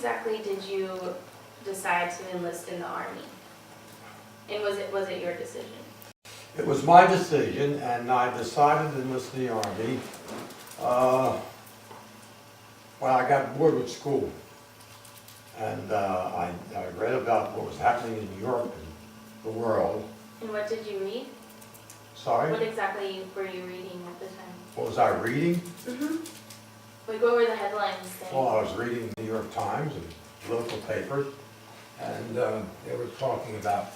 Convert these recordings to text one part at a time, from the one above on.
exactly did you decide to enlist in the Army? And was it your decision? It was my decision, and I decided to enlist in the Army. Well, I got bored with school, and I read about what was happening in Europe and the world. And what did you read? Sorry? What exactly were you reading at the time? What was I reading? Mm-hmm. Like, what were the headlines saying? Well, I was reading the New York Times and local papers, and they were talking about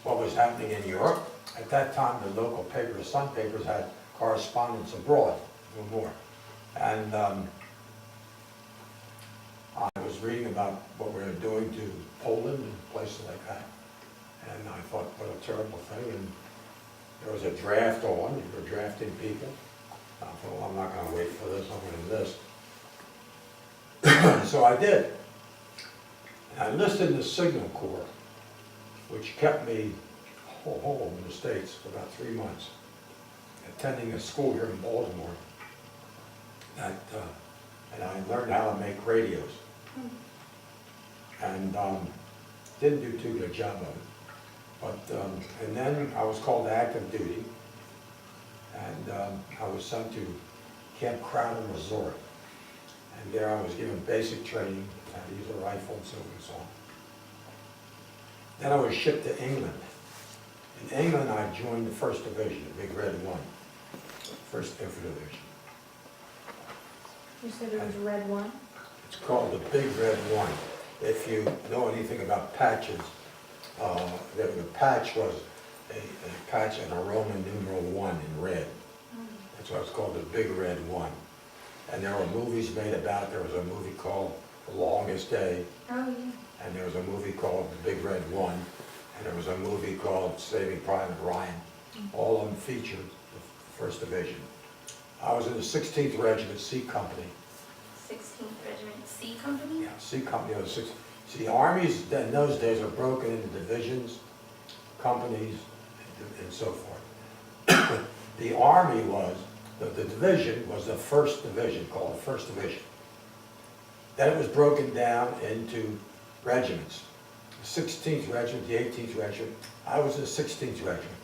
what was happening in Europe. At that time, the local papers, some papers had correspondents abroad, no more. And I was reading about what we were doing to Poland and places like that. And I thought, what a terrible thing. And there was a draft on, you were drafting people. I thought, well, I'm not going to wait for this, I'm going to enlist. So I did. And I enlisted in the Signal Corps, which kept me home in the States for about 3 months, attending a school here in Baltimore. And I learned how to make radios. And didn't do too good a job of it. But, and then I was called to active duty, and I was sent to Camp Crowder Resort. And there I was given basic training, how to use a rifle and so on and so on. Then I was shipped to England. In England, I joined the 1st Division, the Big Red 1, 1st Infantry Division. You said it was Red 1? It's called the Big Red 1. If you know anything about patches, the patch was a patch and a Roman numeral 1 in red. That's why it's called the Big Red 1. And there were movies made about it. There was a movie called The Longest Day. Oh, yeah. And there was a movie called The Big Red 1. And there was a movie called Saving Private Ryan. All of them featured the 1st Division. I was in the 16th Regiment C Company. 16th Regiment C Company? Yeah, C Company was 16th. See, armies in those days are broken into divisions, companies, and so forth. The Army was, the division was the 1st Division, called the 1st Division. Then it was broken down into regiments. The 16th Regiment, the 18th Regiment. I was in the 16th Regiment.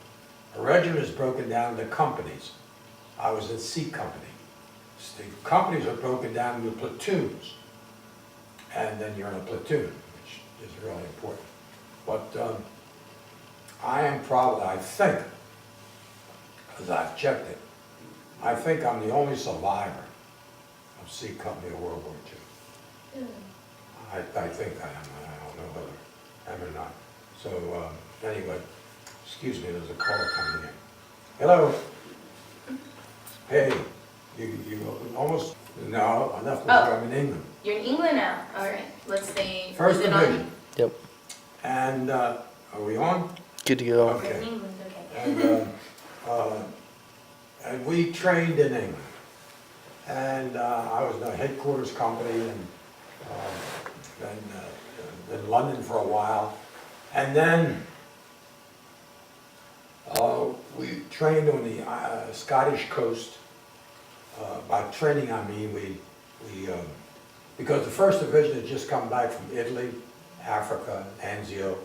A regiment is broken down into companies. I was in C Company. The companies are broken down into platoons. And then you're in a platoon, which is really important. But I am probably, I think, because I've checked it, I think I'm the only survivor of C Company of World War II. I think I am. I don't know whether I am or not. So anyway, excuse me, there's a caller coming in. Hello. Hey, you almost, no, enough. I'm in England. You're in England now. All right. Let's say. 1st is it on? Division. Yep. And are we on? Good to go. You're Okay. in England, okay. And we trained in England. And I was in a headquarters company and then in London for a while. And then we trained on the Scottish coast. By training, I mean because the 1st Division had just come back from Italy, Africa, Anzio,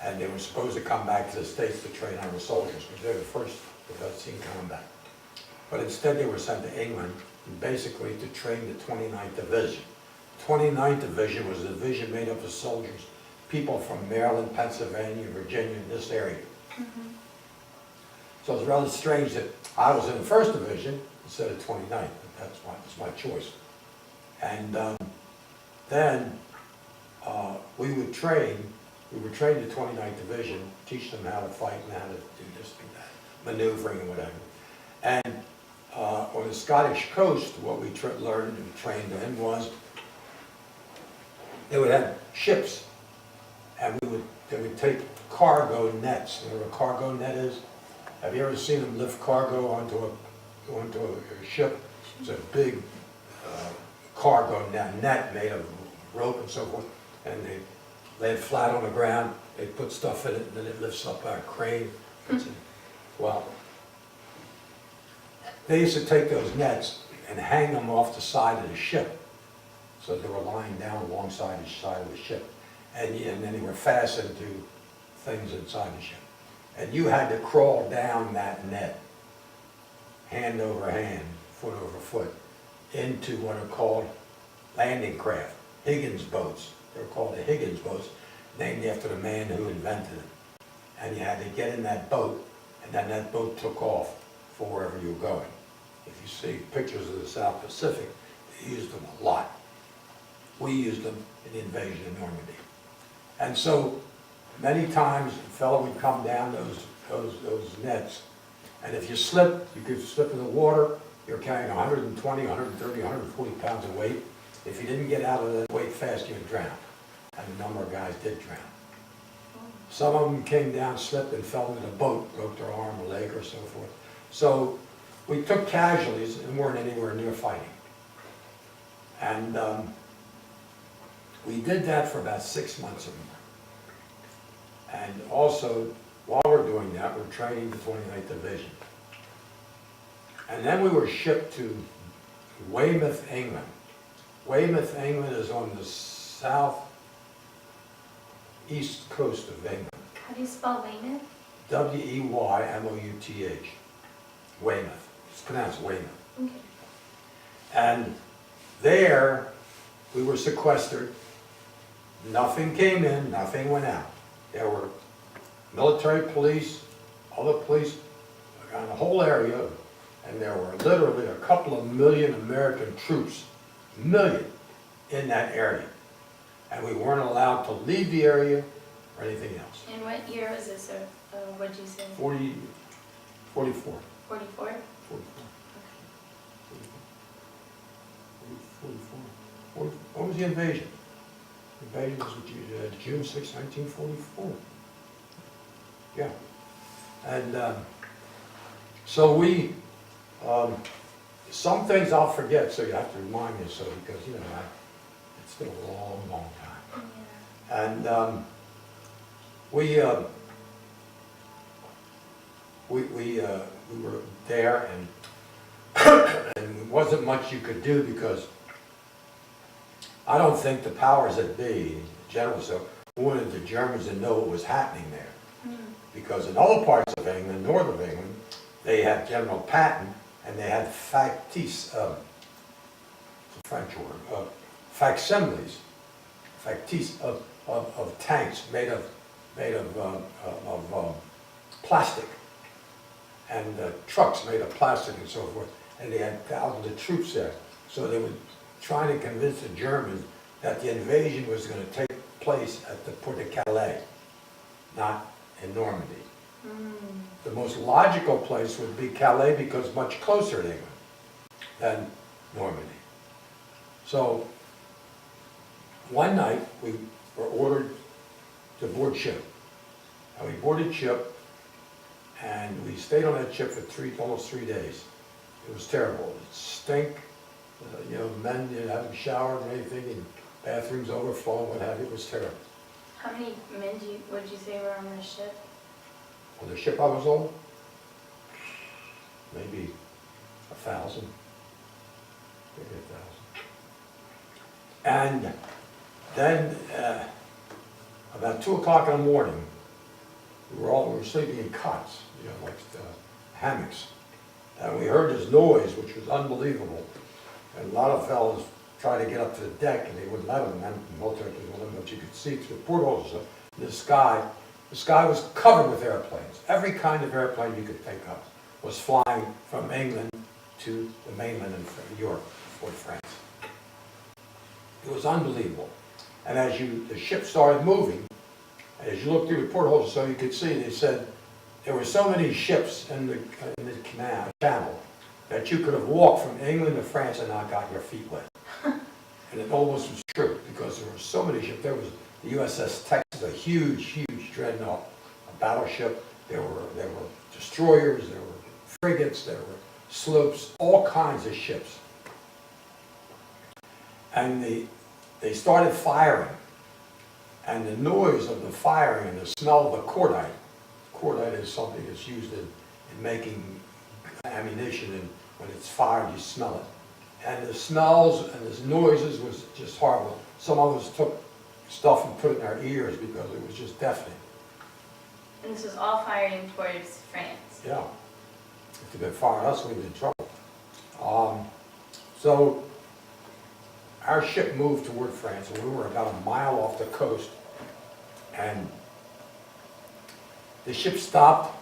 and they were supposed to come back to the States to train our soldiers, because they were the first of that team coming back. But instead they were sent to England, basically to train the 29th Division. 29th Division was a division made up of soldiers, people from Maryland, Pennsylvania, Virginia, in this area. So it's rather strange that I was in the 1st Division instead of 29th, but that's my choice. And then we would train the 29th Division, teach them how to fight and how to do this, do that, maneuvering and whatever. And on the Scottish coast, what we learned and trained in was they would have ships, and they would take cargo nets. You know what a cargo net is? Have you ever seen them lift cargo onto a ship? It's a big cargo net made of rope and so forth, and they lay it flat on the ground. They put stuff in it, and then it lifts up by a crane. Well, they used to take those nets and hang them off the side of the ship. So they were lying down alongside each side of the ship. And then they were fastened to things inside the ship. And you had to crawl down that net, hand over hand, foot over foot, into what are called landing craft, Higgins boats. They're called the Higgins boats, named after the man who invented them. And you had to get in that boat, and then that boat took off for wherever you were going. If you see pictures of the South Pacific, they used them a lot. We used them in the invasion of Normandy. And so many times a fellow would come down those nets, and if you slipped, you could slip in the water. You're carrying 120, 130, 140 pounds of weight. If you didn't get out of that weight fast, you'd drown. And a number of guys did drown. Some of them came down, slipped, and fell into the boat, broke their arm or leg or so forth. So we took casualties and weren't anywhere near fighting. And we did that for about 6 months or more. And also, while we're doing that, we're training the 29th Division. And then we were shipped to Weymouth, England. Weymouth, England is on the southeast coast of England. How do you spell Weymouth? W-E-Y-M-O-U-T-H. Weymouth. It's pronounced Weymouth. Okay. And there, we were sequestered. Nothing came in, nothing went out. There were military police, other police around the whole area, and there were literally a couple of million American troops, million, in that area. And we weren't allowed to leave the area or anything else. And what year was this, or what'd you say? 44. 44? 44. 44. What was the invasion? The invasion was June 6, 1944. Yeah. And so we, some things I'll forget, so you have to remind me so, because, you know, it's been a long, long time. Yeah. And we were there, and and there wasn't much you could do, because I don't think the powers that be, generals, wanted the Germans to know what was happening there. Mm. Because in other parts of England, north of England, they had General Patton, and they had factices, it's a French word, facsimiles, factices of tanks made of plastic, and trucks made of plastic and so forth, and they had thousands of troops there. So they were trying to convince the Germans that the invasion was going to take place at the port of Calais, not in Normandy. Mm. The most logical place would be Calais, because much closer to England than Normandy. So one night we were ordered to board ship, and we boarded ship, and we stayed on that ship for almost 3 days. It was terrible. It stink. You know, men hadn't showered or anything, and bathrooms overflowing, what have you. It was terrible. How many men would you say were on the ship? On the ship I was on, maybe 1,000, maybe 1,000. And then about 2 o'clock in the morning, we were sleeping in cots, you know, like hammocks. And we heard this noise, which was unbelievable. And a lot of fellows tried to get up to the deck, and they wouldn't let them. And the military didn't let them, but you could see through the portholes in the sky. The sky was covered with airplanes. Every kind of airplane you could think of was flying from England to the mainland in Europe, Fort France. It was unbelievable. And as the ship started moving, as you looked through the portholes, so you could see, they said there were so many ships in the channel that you could have walked from England to France and not got your feet wet. And it almost was true, because there were so many ships. There was the USS Texas, a huge, huge dreadnought, a battleship. There were destroyers, there were frigates, there were sloops, all kinds of ships. And they started firing. And the noise of the firing and the smell of the cordite. Cordite is something that's used in making ammunition, and when it's fired, you smell it. and the smells and the noises was just horrible. Some of us took stuff and put it in our ears because it was just deafening. And this was all firing towards France. Yeah. If they'd been firing us, we'd be in trouble. So our ship moved toward France, and we were about a mile off the coast, and the ship stopped,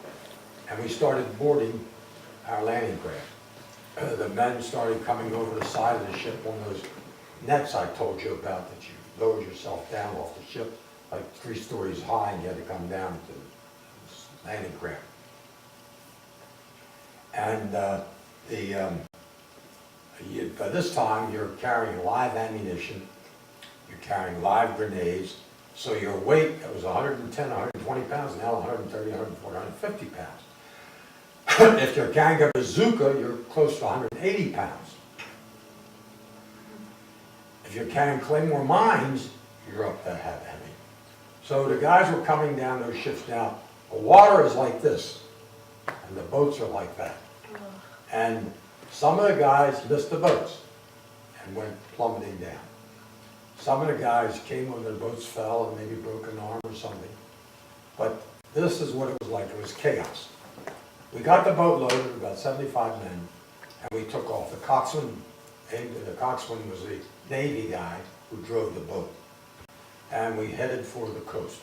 and we started boarding our landing craft. The men started coming over the side of the ship on those nets I told you about, that you lowered yourself down off the ship, like 3 stories high, and you had to come down to the landing craft. And by this time, you're carrying live ammunition, you're carrying live grenades, so your weight, that was 110, 120 pounds, now 130, 140, 150 pounds. If you're carrying a bazooka, you're close to 180 pounds. If you're carrying claymore mines, you're up that heavy. So the guys were coming down those ships. Now, the water is like this, and the boats are like that. And some of the guys missed the boats and went plummeting down. Some of the guys came when their boats fell and maybe broke an arm or something. But this is what it was like. It was chaos. We got the boat loaded, about 75 men, and we took off. The coxswain was the Navy guy who drove the boat. And we headed for the coast.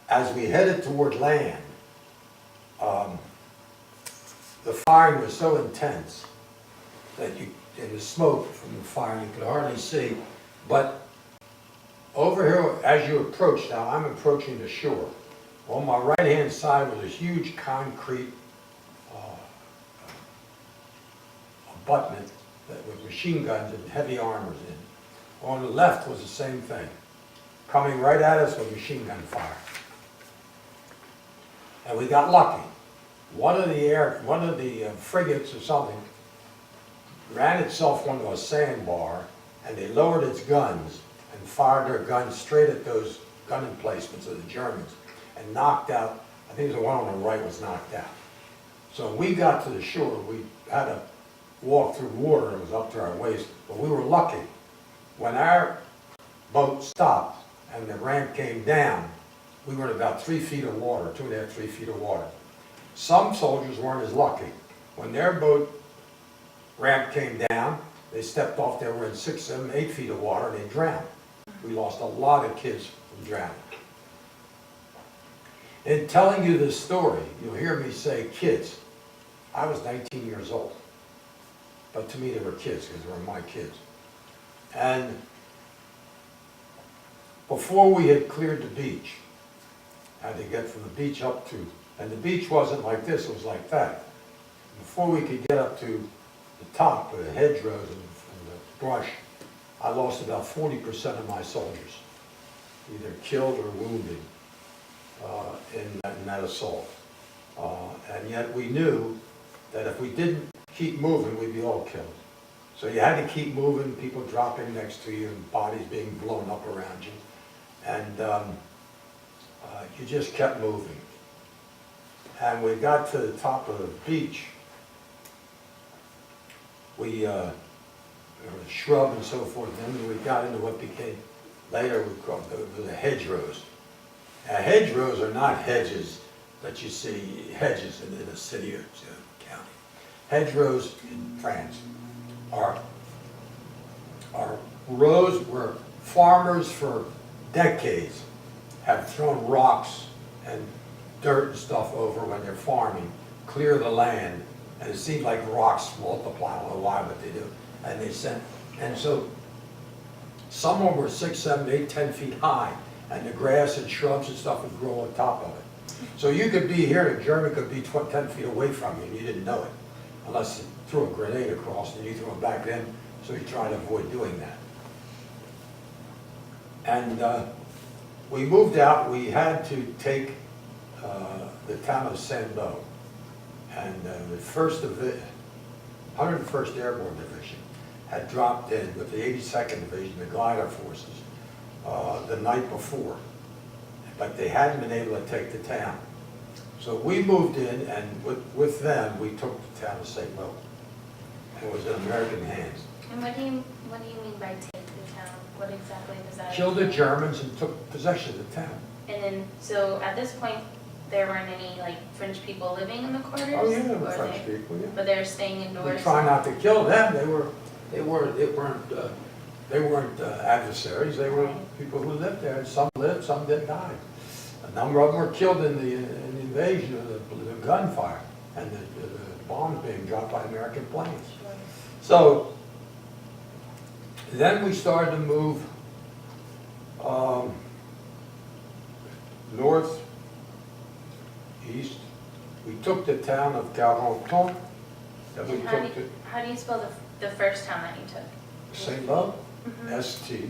As we headed toward land, the firing was so intense that in the smoke from the fire you could hardly see. But over here, as you approach, now I'm approaching the shore. On my right-hand side was a huge concrete abutment with machine guns and heavy armors in. On the left was the same thing, coming right at us with machine gun fire. And we got lucky. One of the frigates or something ran itself onto a sandbar, and they lowered its guns and fired their guns straight at those gun emplacements of the Germans and knocked out, I think the one on the right was knocked out. So we got to the shore. We had to walk through water that was up to our waist, but we were lucky. When our boat stopped and the ramp came down, we were in about 3 feet of water, 2.5, 3 feet of water. Some soldiers weren't as lucky. When their boat ramp came down, they stepped off, they were in 6, 7, 8 feet of water, and they drowned. We lost a lot of kids from drowning. In telling you this story, you'll hear me say kids. I was 19 years old. But to me they were kids, because they were my kids. And before we had cleared the beach, I had to get from the beach up to, and the beach wasn't like this, it was like that. Before we could get up to the top of the hedgerows and the brush, I lost about 40% of my soldiers, either killed or wounded in that assault. And yet we knew that if we didn't keep moving, we'd be all killed. So you had to keep moving, people dropping next to you, and bodies being blown up around you. And you just kept moving. And we got to the top of the beach. We there was shrub and so forth. And then we got into what became later we called the hedgerows. Now, hedgerows are not hedges that you see hedges in a city or county. Hedgerows in France are rows where farmers for decades have thrown rocks and dirt and stuff over when they're farming, clear the land, and it seems like rocks multiply. I don't know why, but they do. And so some of them were 6, 7, 8, 10 feet high, and the grass and shrubs and stuff would grow on top of it. So you could be here, and a German could be 10 feet away from you, and you didn't know it, unless you threw a grenade across and you threw it back in, so you try to avoid doing that. And we moved out. We had to take the town of Saint-Lô, and the 101st Airborne Division had dropped in with the 82nd Division, the glider forces, the night before, but they hadn't been able to take the town. So we moved in, and with them, we took the town of Saint-Lô. It was in American hands. And what do you mean by take the town? What exactly does that? Killed the entail? Germans and took possession of the town. And then, so at this point, there weren't any like French people living in the quarters? Oh, yeah, Or French people, yeah. But they're staying indoors? We try not to kill them. They weren't adversaries. They were people who lived there. And some lived, some did die. A number of them were killed in the invasion, the gunfire, and the bombs being dropped by American planes. So then we started to move north, east. We took the town of Carenton. Then we And how do you spell the first town that you took? St. Lo, Mhm. ST,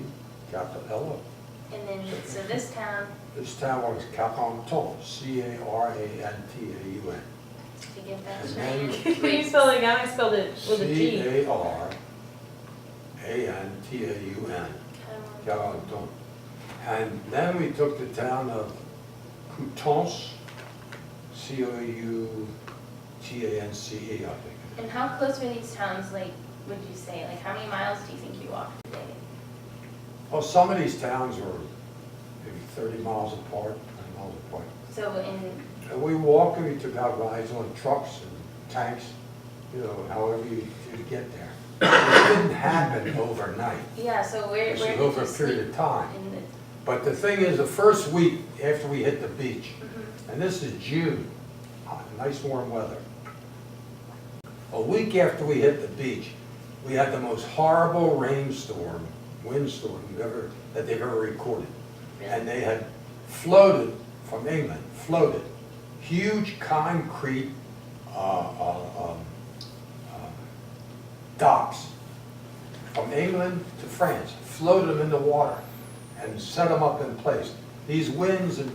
capital L-O. And then, so this town, This town was Carenton, C-A-R-A-N-T-A-U-N. to get that And straight. then- Can you spell it again? I spelled it with a G. C-A-R-A-N-T-A-U-N, Carenton. And then we took the town of Coutances, C-O-U-T-A-N-C-E, I think. And how close were these towns, like, would you say? Like, how many miles do you think you walked a day? Well, some of these towns were maybe 30 miles apart, 20 miles apart. So And we walked and we took out rides on trucks and tanks, you know, however you get there. It didn't happen overnight. yeah, so where This did was you over a period sleep? of time. In the, But the thing is, the first week after we hit the beach, Mhm. and this is June, nice warm weather. A week after we hit the beach, we had the most horrible rainstorm, windstorm that they've ever recorded. And they had floated from England, huge concrete docks from England to France, floated them in the water and set them up in place. These winds and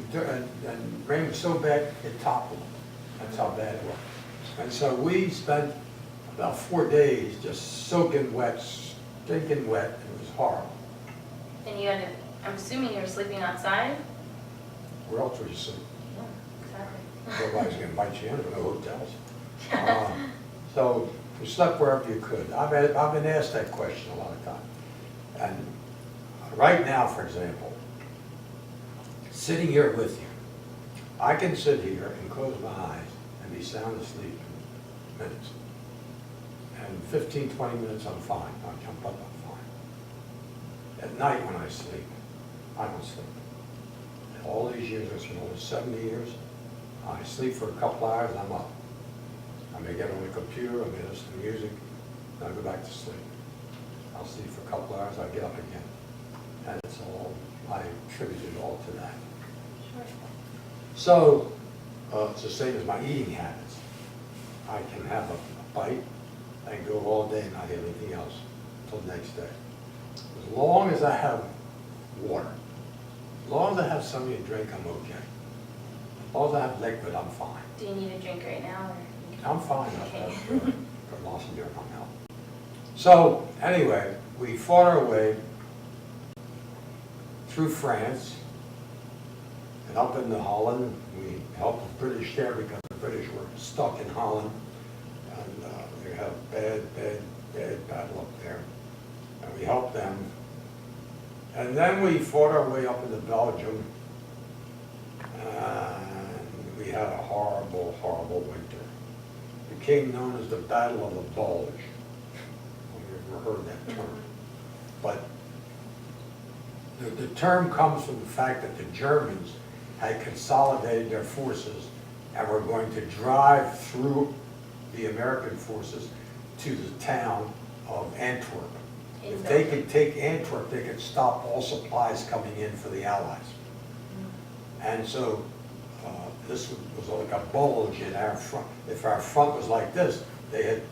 rain were so bad, it toppled them. That's how bad it was. And so we spent about 4 days just soaking wet, stinking wet. It was horrible. and you had to, I'm assuming you were sleeping outside? Where else would you sleep? Exactly. Nobody's gonna invite you in, there were no hotels. So you slept wherever you could. I've been asked that question a lot of times. And right now, for example, sitting here with you, I can sit here and close my eyes and be sound asleep in minutes. And 15, 20 minutes, I'm fine. I'll jump up, I'm fine. At night when I sleep, I don't sleep. All these years, it's been over 70 years, I sleep for a couple hours, I'm up. I may get on the computer, I may listen to music, then I'll go back to sleep. I'll sleep for a couple hours, I'll get up again. And it's all, I attribute it all to that. Sure. So, it's the same as my eating habits. I can have a bite and go all day and not have anything else until the next day. As long as I have water, as long as I have something to drink, I'm okay. As long as I have liquid, I'm fine. Do you need a drink right now, or? I'm fine. Okay. I've got a loss in my mouth. So, anyway, we fought our way through France and up into Holland. We helped the British there because the British were stuck in Holland. And they had a bad battle up there. And we helped them. And then we fought our way up into Belgium. And we had a horrible, horrible winter. It became known as the Battle of the Bulge. Have you ever heard that term? But the term comes from the fact that the Germans had consolidated their forces and were going to drive through the American forces to the town of Antwerp. If they could take Antwerp, they could stop all supplies coming in for the Allies. And so this was like a bulge in our front. If our front was like this, they had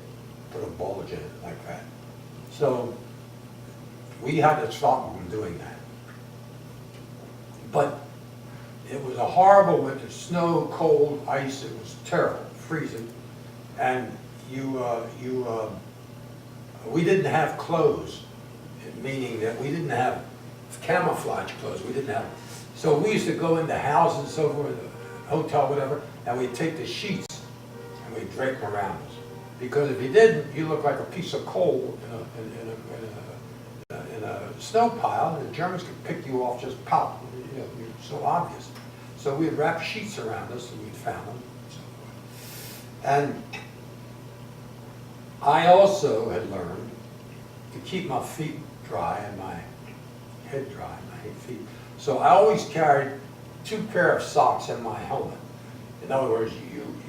put a bulge in it like that. So we had to stop them from doing that. But it was a horrible winter, snow, cold, ice, it was terrible, freezing. And we didn't have clothes, meaning that we didn't have camouflage clothes, we didn't have. So we used to go into houses, so forth, hotel, whatever, and we'd take the sheets and we'd drape them around us. Because if you didn't, you look like a piece of coal in a snow pile, and the Germans could pick you off just pop. You know, you're so obvious. So we'd wrap sheets around us and we'd found them. And I also had learned to keep my feet dry and my head dry. I hate feet. So I always carried 2 pairs of socks in my helmet. In other words,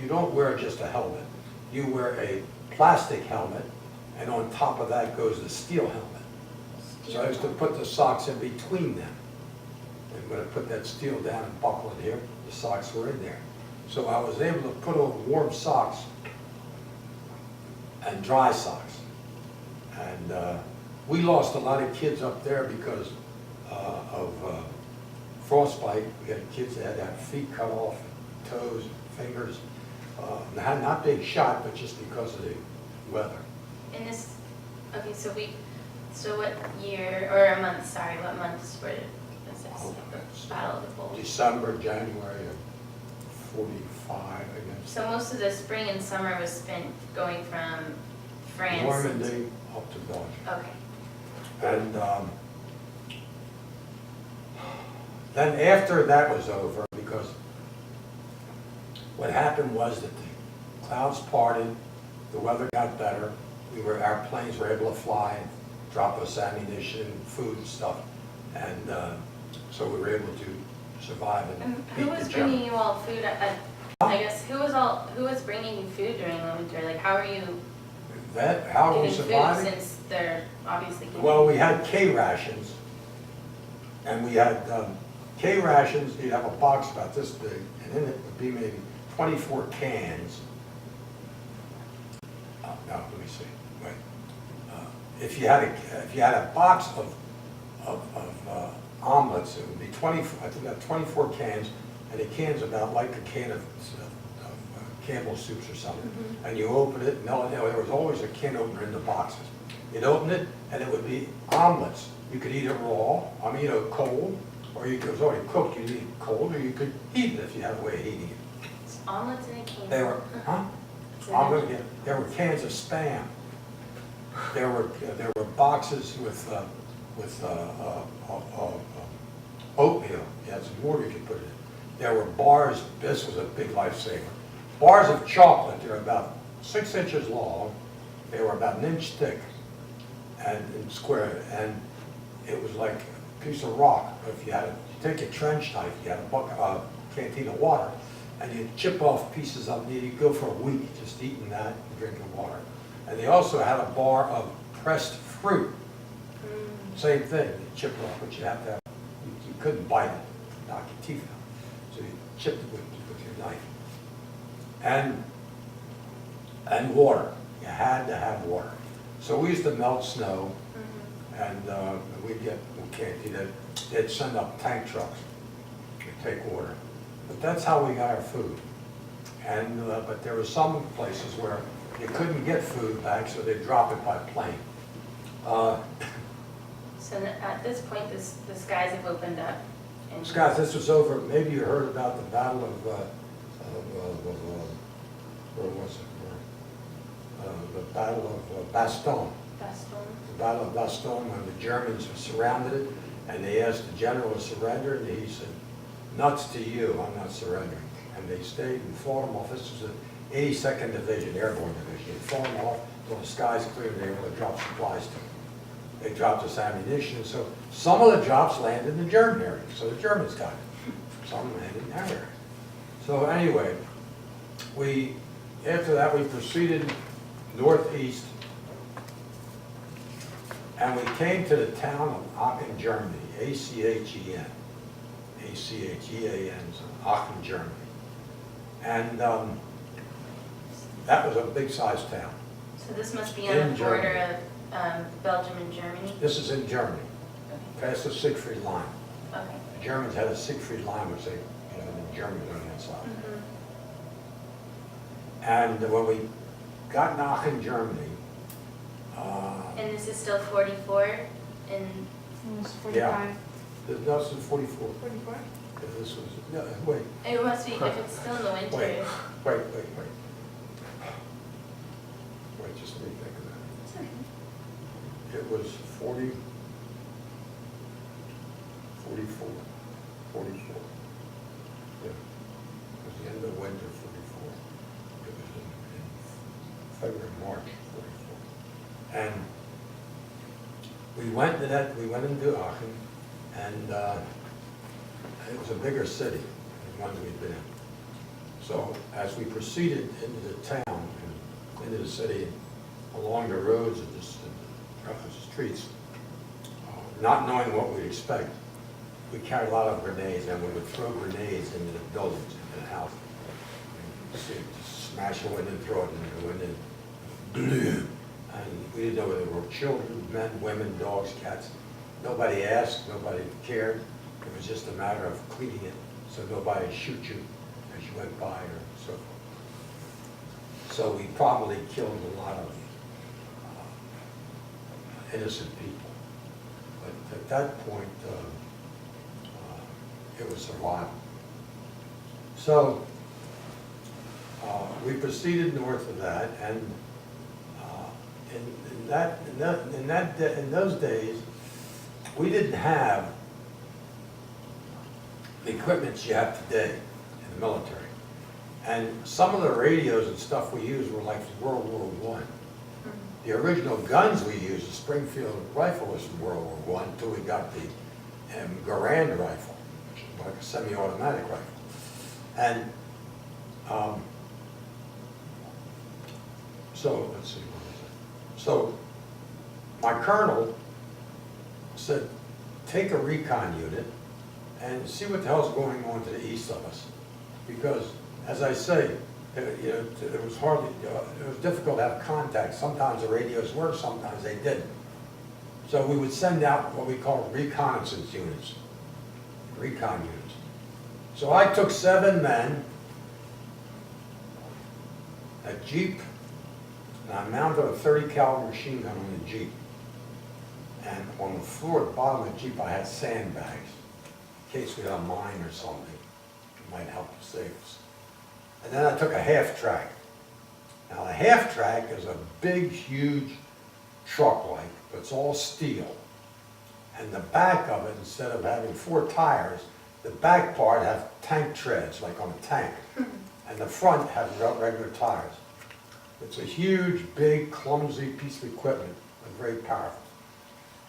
you don't wear just a helmet. You wear a plastic helmet, and on top of that goes the steel helmet. So I used to put the socks in between them. And when I put that steel down and buckle it here, the socks were in there. So I was able to put on warm socks and dry socks. And we lost a lot of kids up there because of frostbite. We had kids that had their feet cut off, toes, fingers. Not being shot, but just because of the weather. And this, okay, so what year, or a month, sorry, what months were this? The Battle of the Bulge? December, January of 45, I guess. So most of the spring and summer was spent going from France? Normandy up to Belgium. Okay. And then after that was over, because what happened was that the clouds parted, the weather got better, our planes were able to fly and drop us ammunition, food and stuff, and so we were able to survive and Who beat was the bringing Germans. you all food? I guess who was bringing you food during the winter? Like, how are you How are we getting food surviving? since they're obviously giving? Well, we had K rations, and we had K rations. You'd have a box about this big, and in it would be maybe 24 cans. No, let me see. Wait. If you had a box of omelets, it would be 24. I think about 24 cans, and a can's about like a can of Campbell's soups or something. Mm-hmm. And you open it, and there was always a can opener in the boxes. You'd open it, and it would be omelets. You could eat it raw, cold, or you could, it was already cooked, you could eat it cold, or you could heat it if you had a way of heating it. It's omelets in a can. They were, huh? There were cans of Spam. There were boxes with oatmeal. You had some water you could put it in. There were bars, this was a big lifesaver. Bars of chocolate, they're about 6 inches long. They were about an inch thick and square, and it was like a piece of rock. If you take a trench knife, you had a canteen of water, and you'd chip off pieces of it. You'd go for a week just eating that and drinking water. And they also had a bar of pressed fruit. Same thing, you chip it off, but you have to have, you couldn't bite it, knock your teeth out. So you chipped it with your knife. And water, you had to have water. So we used to melt snow, and we'd get, they'd send up tank trucks to take water. But that's how we got our food. And but there were some places where you couldn't get food back, so they'd drop it by plane. So at this point, the skies have opened up. And Scott, this was over, maybe you heard about the Battle of where was it? The Battle of Bastogne. The Battle of Bastogne, when the Germans surrounded it, and they asked the general to surrender, and he said, "Nuts to you, I'm not surrendering." And they stayed and fought them off. This was the 82nd Division, Airborne Division. They fought them off until the skies cleared, and they were able to drop supplies to them. They dropped us ammunition, so some of the drops landed in the German area, so the Germans got it. Some landed in our area. So anyway, after that we proceeded northeast, and we came to the town of Aachen, Germany, A-C-H-E-N. A-C-H-E-A-N, Aachen, Germany. And that was a big-sized town. So this must be on the border of Belgium and Germany? This is in Germany, Okay. past the Siegfried Line. Okay. The Germans had a Siegfried Line, which they, the Germans on the inside. And when we got in Aachen, Germany, And this is still 44 in, Almost Yeah. 45. this was 44. 44? This was, no, wait, it must be, if it's still in the winter. wait. just me thinking that. It's okay. It was 40, 44, 44. Yeah, it was the end of winter, 44. It was in February, March, 44. And we went into Aachen, and it was a bigger city than the ones we'd been in. So as we proceeded into the town and into the city, along the roads and the streets, not knowing what we'd expect, we carried a lot of grenades, and we would throw grenades into the buildings, into the house. Just smash a window and throw it into the window. Blue. And we didn't know whether they were children, men, women, dogs, cats. Nobody asked, nobody cared. It was just a matter of cleaning it so nobody would shoot you as you went by or so forth. So we probably killed a lot of innocent people. But at that point, it was survival. So we proceeded north of that, and in those days, we didn't have the equipment you have today in the military. And some of the radios and stuff we used were like from World War I. The original guns we used, the Springfield rifle, was from World War I until we got the Garand rifle, like a semi-automatic rifle. And so, let's see, what was it? So my colonel said, take a recon unit and see what the hell's going on to the east of us. Because, as I say, it was difficult to have contact. Sometimes the radios worked, sometimes they didn't. So we would send out what we call reconnaissance units, recon units. So I took 7 men, a Jeep, and I mounted a 30 caliber machine gun on the Jeep. And on the floor at the bottom of the Jeep, I had sandbags, in case we had a mine or something. It might help to save us. And then I took a half-track. Now the half-track is a big, huge truck-like, but it's all steel. And the back of it, instead of having 4 tires, the back part have tank treads, like on a tank. And the front have regular tires. It's a huge, big, clumsy piece of equipment, but very powerful.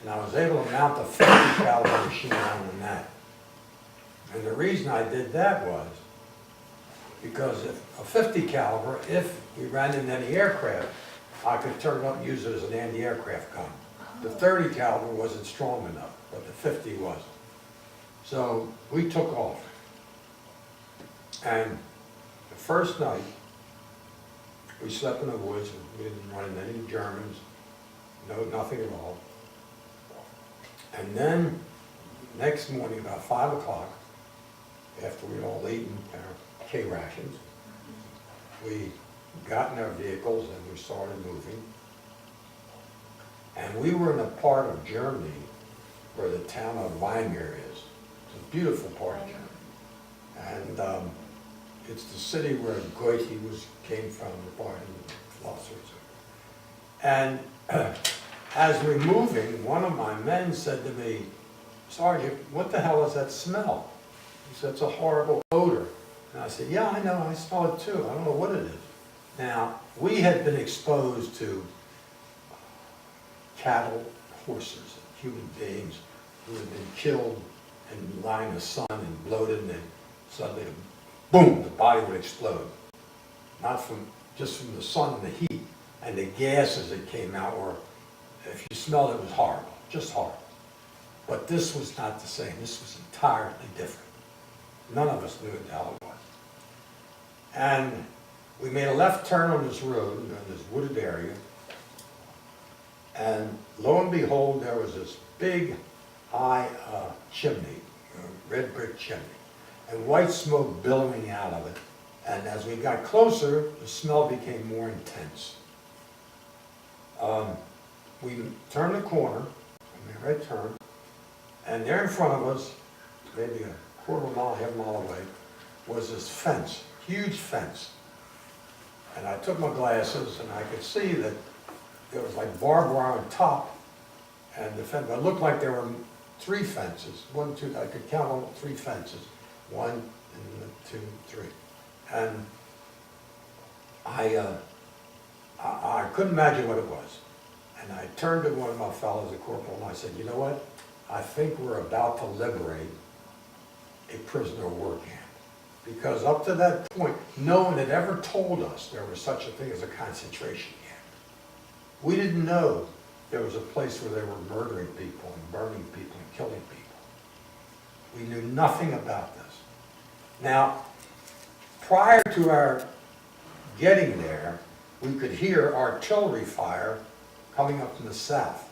And I was able to mount a 50 caliber machine gun on that. And the reason I did that was because if a 50 caliber, if we ran into any aircraft, I could turn it up and use it as an anti-aircraft gun. The 30 caliber wasn't strong enough, but the 50 was. So we took off. And the first night, we slept in the woods. We didn't run into any Germans, nothing at all. And then next morning, about 5 o'clock, after we'd all eaten our K rations, we got in our vehicles and we started moving. And we were in a part of Germany where the town of Weimar is. It's a beautiful part of Germany. And it's the city where Goethe came from, the part of philosophers. And as we're moving, one of my men said to me, Sergeant, what the hell is that smell? He said, it's a horrible odor. And I said, yeah, I know, I smell it too. I don't know what it is. Now, we had been exposed to cattle, horses, human beings who had been killed and lying in the sun and bloated, and then suddenly, boom, the body would explode. Not just from the sun and the heat and the gases that came out, or if you smelled it, it was horrible, just horrible. But this was not the same. This was entirely different. None of us knew what the hell it was. And we made a left turn on this road, in this wooded area, and lo and behold, there was this big, high chimney, a red brick chimney, and white smoke billowing out of it. And as we got closer, the smell became more intense. We turned the corner, made a right turn, and there in front of us, maybe a quarter of a mile, half a mile away, was this fence, huge fence. And I took my glasses and I could see that there was like barbed wire on top, and the fence, it looked like there were 3 fences, 1, 2, I could count on 3 fences, 1, and 2, 3. And I couldn't imagine what it was. And I turned to one of my fellows, a corporal, and I said, you know what? I think we're about to liberate a prisoner of war camp. Because up to that point, no one had ever told us there was such a thing as a concentration camp. We didn't know there was a place where they were murdering people and burning people and killing people. We knew nothing about this. Now, prior to our getting there, we could hear artillery fire coming up from the south.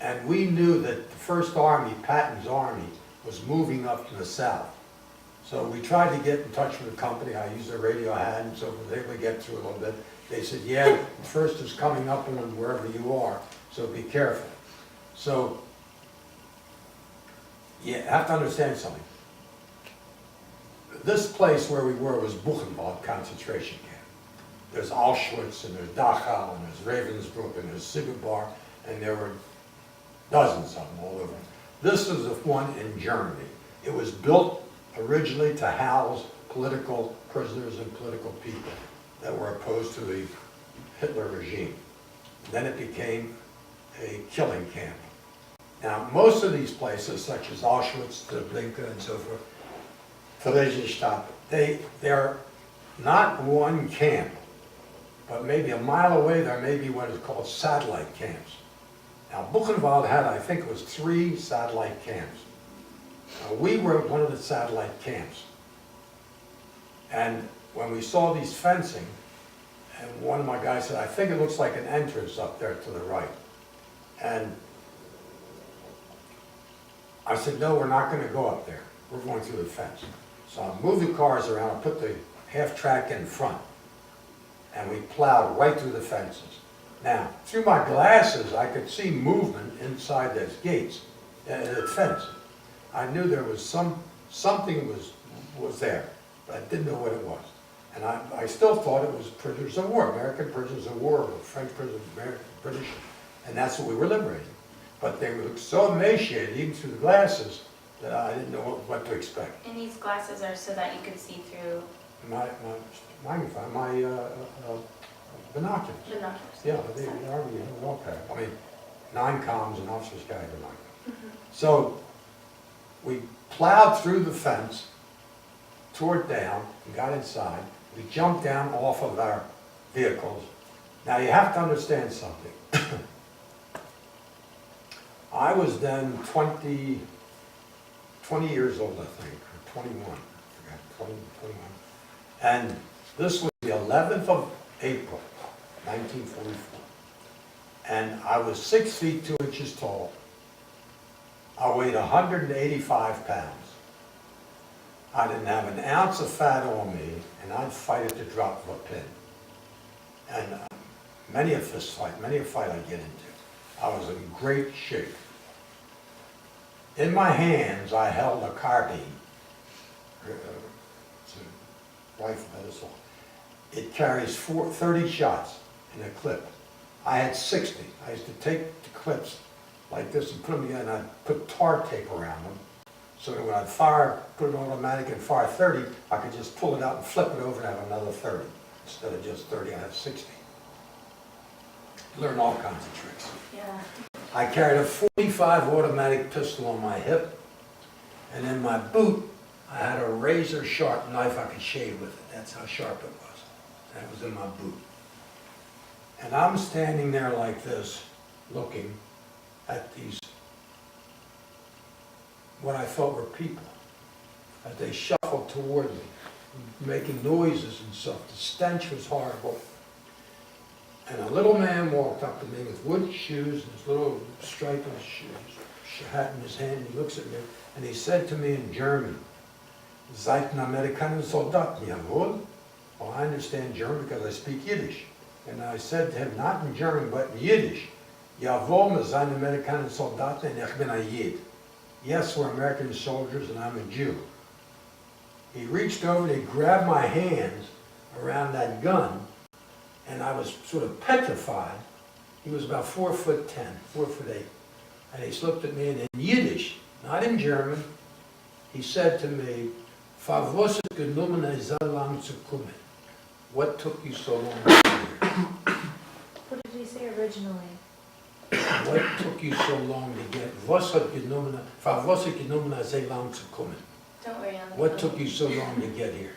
And we knew that the First Army, Patton's army, was moving up from the south. So we tried to get in touch with the company. I used the radio I had, and so they would get through a little bit. They said, yeah, the first is coming up on wherever you are, so be careful. So you have to understand something. This place where we were was Buchenwald concentration camp. There's Auschwitz, and there's Dachau, and there's Ravensbrück, and there's Sigebar, and there were dozens of them all over. This is the one in Germany. It was built originally to house political prisoners and political people that were opposed to the Hitler regime. Then it became a killing camp. Now, most of these places, such as Auschwitz, Treblinka, and so forth, Theresienstadt, they're not one camp, but maybe a mile away there may be what is called satellite camps. Now, Buchenwald had, I think it was 3 satellite camps. We were at one of the satellite camps. And when we saw these fencing, and one of my guys said, I think it looks like an entrance up there to the right. And I said, no, we're not going to go up there. We're going through the fence. So I moved the cars around, I put the half track in front, and we plowed right through the fences. Now, through my glasses, I could see movement inside those gates, the fence. I knew there was something was there, but I didn't know what it was. And I still thought it was prisoners of war, American prisoners of war, or French prisoners, American, British, and that's what we were liberating. But they were so emaciated, even through the glasses, that I didn't know what to expect. And these glasses are so that you could see through My binoculars. binoculars. Yeah, they already had well packed. I mean, 9 comms and officers carried binoculars. Mm-hmm. So we plowed through the fence, tore it down, and got inside. We jumped down off of our vehicles. Now you have to understand something. I was then 20 years old, I think, or 21. I forgot, 20, 21. And this was the 11th of April, 1944. And I was 6 feet 2 inches tall. I weighed 185 pounds. I didn't have an ounce of fat on me, and I'd fight at the drop of a pin. And many a fist fight, many a fight I'd get into. I was in great shape. In my hands, I held a carbine. It's a rifle that is all. It carries 30 shots in a clip. I had 60. I used to take the clips like this and put them together, and I'd put tar tape around them, so that when I'd fire, put it automatic and fire 30, I could just pull it out and flip it over and have another 30. Instead of just 30, I had 60. Learn all kinds of tricks. Yeah. I carried a .45 automatic pistol on my hip, and in my boot, I had a razor-sharp knife I could shave with it. That's how sharp it was. That was in my boot. And I'm standing there like this, looking at these, what I thought were people, as they shuffled toward me, making noises and stuff. The stench was horrible. And a little man walked up to me with wooden shoes and his little striped hat in his hand. He looks at me and he said to me in German, "Seid ein Amerikaner Soldat, jawohl?" Well, I understand German because I speak Yiddish. And I said to him, not in German, but in Yiddish, "Jawohl, wir sind Amerikaner Soldaten und ich bin ein Yid." Yes, we're American soldiers and I'm a Jew. He reached over and he grabbed my hands around that gun, and I was sort of petrified He was about 4'10", 4'8". And he looked at me and in Yiddish, not in German, he said to me, "Favos genommen so lang zu kommen." What took you so long to get here? What did he say originally? What took you so long to get? Was hat genommen, favos genommen so lang zu kommen? Don't worry, on the What phone. took you so long to get here?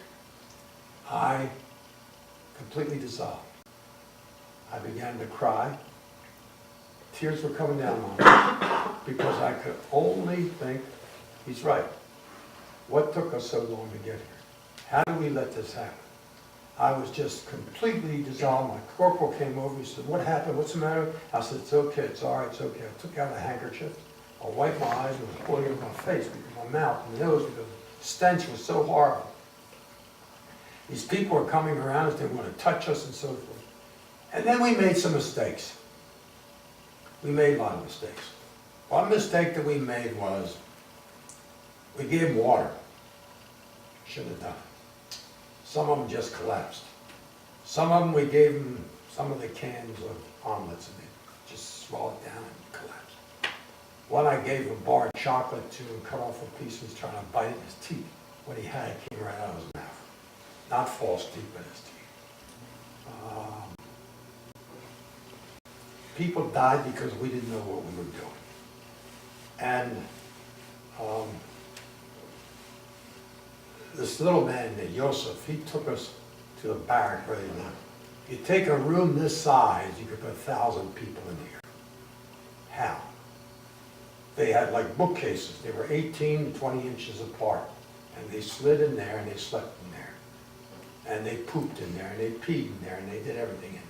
I completely dissolved. I began to cry. Tears were coming down on me because I could only think, he's right. What took us so long to get here? How do we let this happen? I was just completely dissolved. My corporal came over, he said, "What happened? What's the matter?" I said, "It's okay, it's all right, it's okay." I took out a handkerchief, I wiped my eyes and was pulling it in my face, because my mouth and nose, because the stench was so horrible. These people were coming around us, they want to touch us and so forth. And then we made some mistakes. We made a lot of mistakes. One mistake that we made was, we gave them water. Shouldn't have done it. Some of them just collapsed. Some of them, we gave them some of the cans of omelets and they just swallowed it down and collapsed. One I gave him a bar of chocolate to and cut off a piece and was trying to bite it in his teeth. What he had came right out of his mouth. Not false teeth, but his teeth. People died because we didn't know what we were doing. And this little man named Yosef, he took us to a barrack where they lived. You take a room this size, you could put 1,000 people in here. How? They had like bookcases. They were 18 to 20 inches apart. And they slid in there and they slept in there. And they pooped in there and they peed in there and they did everything in there.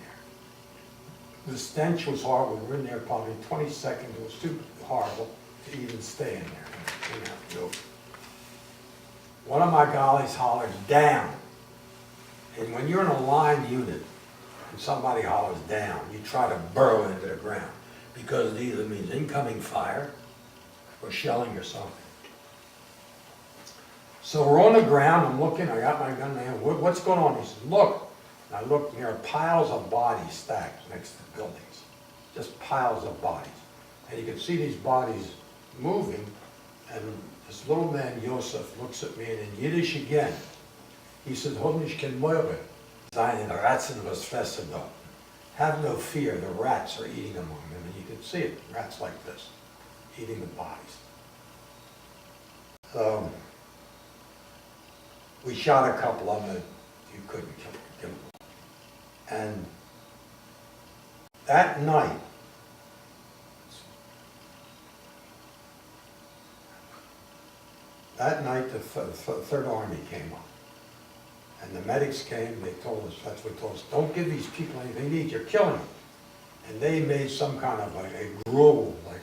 The stench was horrible. We were in there probably 20 seconds. It was too horrible to even stay in there. We didn't have to go. One of my guys hollers, "Down." And when you're in a line unit and somebody hollers down, you try to burrow into the ground because it either means incoming fire or shelling or something. So we're on the ground, I'm looking, I got my gun in my hand, "What's going on?" He says, "Look." And I looked, and there are piles of bodies stacked next to the buildings. Just piles of bodies. And you can see these bodies moving, and this little man, Yosef, looks at me, and in Yiddish again, he says, "Hoffentlich kein Meure sein in Ratzen was fressen dort." Have no fear, the rats are eating among them. And you can see it, rats like this, eating the bodies. We shot a couple of them that you couldn't kill them. And that night, the Third Army came up. And the medics came, they told us, that's what they told us, "Don't give these people anything they need, you're killing them." And they made some kind of a gruel, like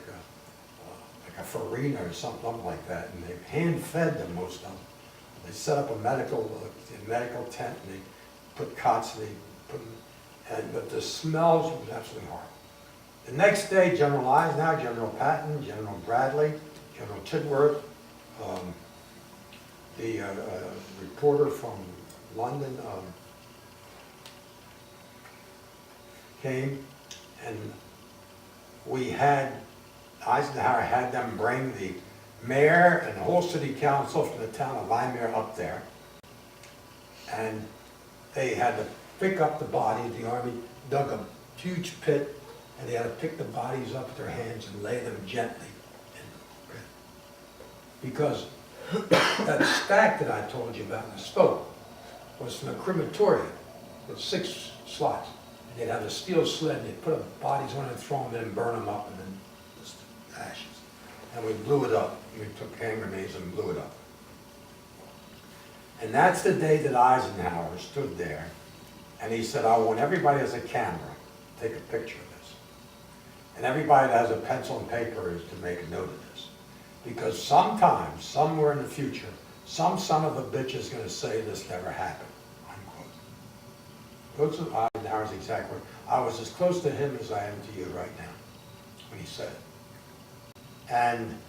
a farina or something like that, and they hand-fed them, most of them. They set up a medical tent, and they put cots, and they put them, but the smells was absolutely horrible. The next day, General Eisenhower, General Patton, General Bradley, General Tidworth, the reporter from London came, and Eisenhower had them bring the mayor and the whole city council from the town of Weimar up there, and they had to pick up the bodies. The army dug a huge pit, and they had to pick the bodies up with their hands and lay them gently in the pit. Because that stack that I told you about in the stove was from a crematorium with 6 slots. And they'd have a steel sled, and they'd put the bodies on it and throw them in, burn them up, and then just ashes. And we blew it up. We took hand grenades and blew it up. And that's the day that Eisenhower stood there, and he said, "I want everybody as a camera to take a picture of this. And everybody that has a pencil and paper is to make a note of this. Because sometime, somewhere in the future, some son of a bitch is going to say this never happened." Unquote. Those are Eisenhower's exact words. I was as close to him as I am to you right now when he said it. And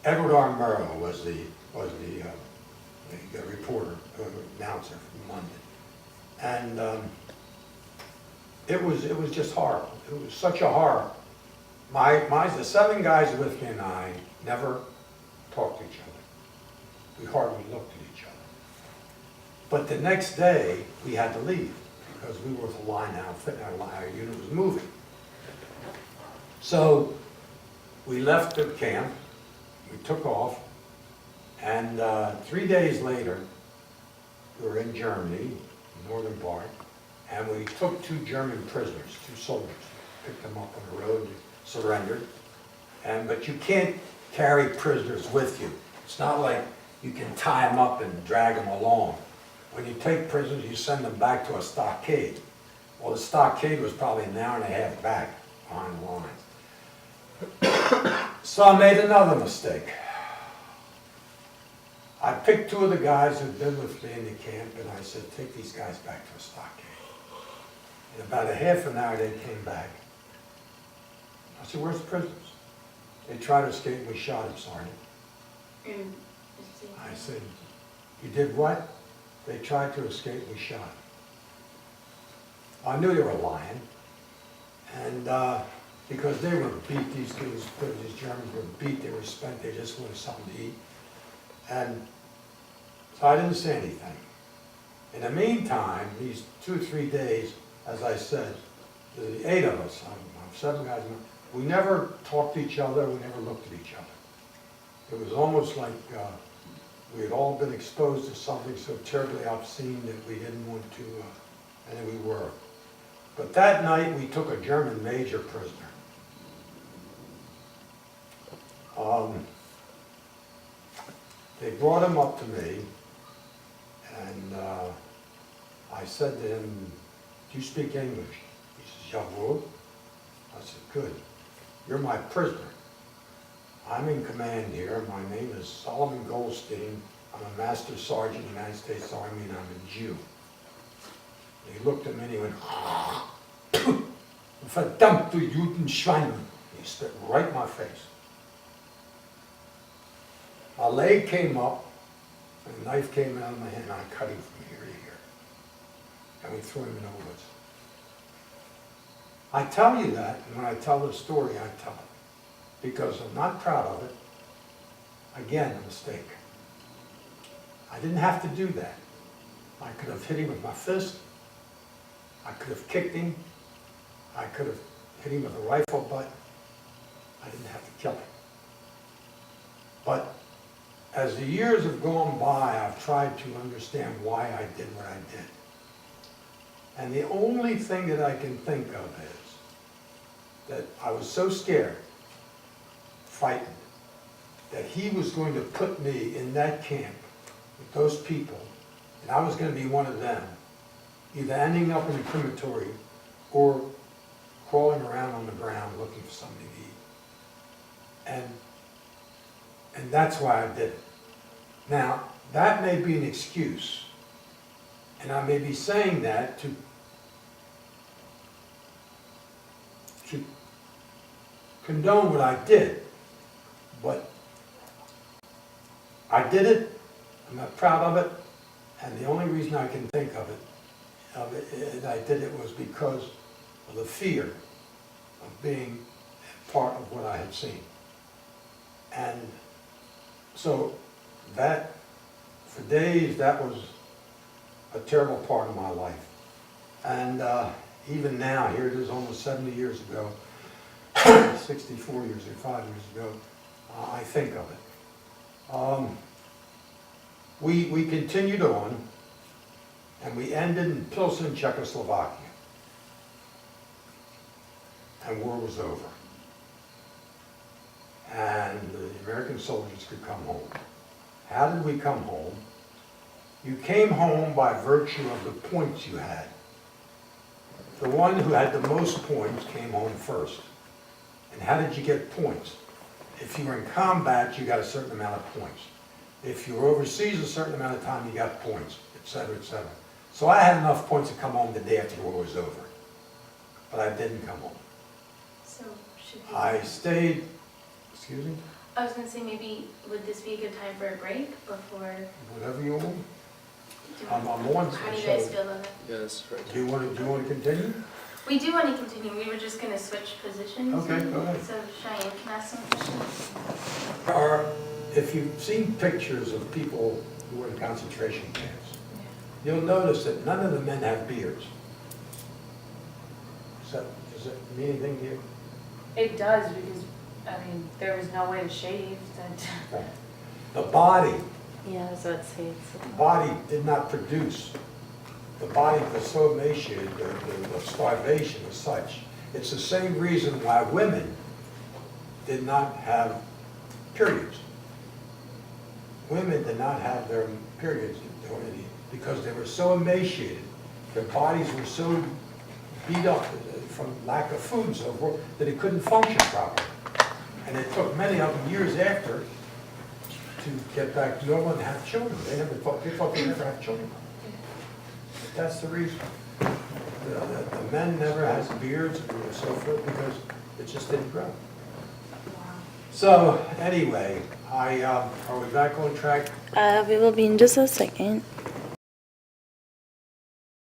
Edward R. Murrow was the reporter, announcer from London. And it was just horrible. It was such a horror. The 7 guys with me and I never talked to each other. We hardly looked at each other. But the next day, we had to leave because we were with a line outfit and our unit was moving. So we left the camp, we took off, and 3 days later, we were in Germany, northern part, and we took 2 German prisoners, 2 soldiers, picked them up on the road, surrendered. But you can't carry prisoners with you. It's not like you can tie them up and drag them along. When you take prisoners, you send them back to a stockade. Well, the stockade was probably an hour and a half back behind the lines. So I made another mistake. I picked 2 of the guys who'd been with me in the camp, and I said, take these guys back to a stockade. In about a half an hour, they came back. I said, where's the prisoners? They tried to escape, and we shot them, Sergeant. I said, you did what? They tried to escape, we shot them. I knew they were lying, and because they were beat, these Germans were beat, they were spent, they just wanted something to eat. And so I didn't say anything. In the meantime, these 2 or 3 days, as I said, the 8 of us, I'm 7 guys, we never talked to each other, we never looked at each other. It was almost like we had all been exposed to something so terribly obscene that we didn't want to, and we were. But that night, we took a German major prisoner. They brought him up to me, and I said to him, do you speak English? He says, jawohl. I said, good. You're my prisoner. I'm in command here. My name is Solomon Goldstein. I'm a Master Sergeant in the United States Army, and I'm a Jew. He looked at me and he went, verdammte Judenschwein. He spit right in my face. My leg came up, and a knife came out of my hand, and I cut him from here to here. And we threw him in the woods. I tell you that, and when I tell the story, I tell it. Because I'm not proud of it. Again, a mistake. I didn't have to do that. I could have hit him with my fist. I could have kicked him. I could have hit him with a rifle butt. I didn't have to kill him. But as the years have gone by, I've tried to understand why I did what I did. And the only thing that I can think of is that I was so scared, frightened, that he was going to put me in that camp with those people, and I was going to be one of them, either ending up in a crematory or crawling around on the ground looking for something to eat. And that's why I did it. Now, that may be an excuse, and I may be saying that to condone what I did, but I did it, I'm not proud of it, and the only reason I can think of it, I did it was because of the fear of being part of what I had seen. And so that, for days, that was a terrible part of my life. And even now, here it is almost 70 years ago, 64 years or 5 years ago, I think of it. We continued on, and we ended in Pilsen, Czechoslovakia. And war was over. And the American soldiers could come home. How did we come home? You came home by virtue of the points you had. The one who had the most points came home first. And how did you get points? If you were in combat, you got a certain amount of points. If you were overseas a certain amount of time, you got points, etc., etc. So I had enough points to come home the day after the war was over. But I didn't come home. So should we... I stayed, excuse me? I was going to say, maybe, would this be a good time for a break before... Whatever you want. Do you I'm want- on. How do you guys so feel about it? Yes, right. do you want to continue? We do want to continue, we were just going to switch positions. Okay, go ahead. So Cheyenne, can I ask some questions? Or if you've seen pictures of people who were in concentration camps, you'll notice that none of the men have beards. Does that mean anything to you? It does, because, I mean, there was no way to shave, that. The body Yeah, so it's safe. did not produce. The body was so emaciated, the starvation was such. It's the same reason why women did not have periods. Women did not have their periods because they were so emaciated. Their bodies were so beat up from lack of food and so forth that they couldn't function properly. And it took many of them years after to get back to normal and have children. They thought they'd never have children. That's the reason. The men never had beards and so forth because it just didn't grow. So anyway, are we back on track? We will be in just a second.